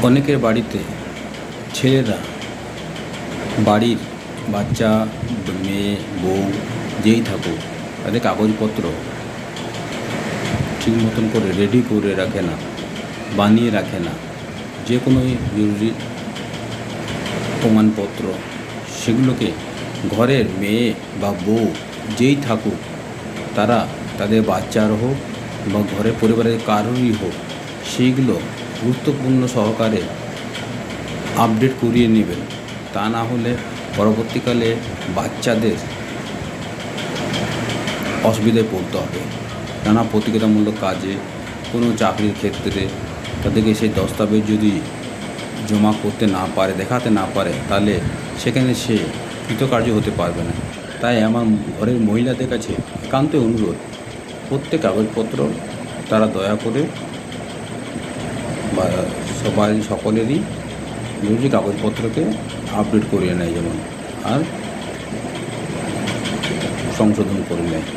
অনেকের বাড়িতে ছেলেরা বাড়ির বাচ্চা, মেয়ে, বউ যেই থাকুক তাদের কাগজপত্র ঠিক মতন করে রেডি করে রাখে না, বানিয়ে রাখে না। যে কোনো জরুরি প্রমাণপত্র সেগুলোকে ঘরের মেয়ে বা বউ যেই থাকুক তারা তাদের বাচ্চার হোক বা ঘরের পরিবারের কারোরই হোক সেইগুলো গুরুত্বপূর্ণ সহকারে আপডেট করিয়ে নেবেন। তা না হলে পরবর্তীকালে বাচ্চাদের অসুবিধায় পড়তে হবে। নানা প্রতিযোগিতামূলক কাজে, কোনো চাকরির ক্ষেত্রে তাদেরকে সেই দস্তাবেজ যদি জমা করতে না পারে, দেখাতে না পারে, তাহলে সেখানে সে কৃতকার্য হতে পারবে না। তাই আমার ঘরের মহিলাদের কাছে একান্তই অনুরোধ, প্রত্যেক কাগজপত্র তারা দয়া করে বা সকলেরই জরুরি কাগজপত্রকে আপডেট করিয়ে নেয় যেমন, আর সংশোধন করে নেয়।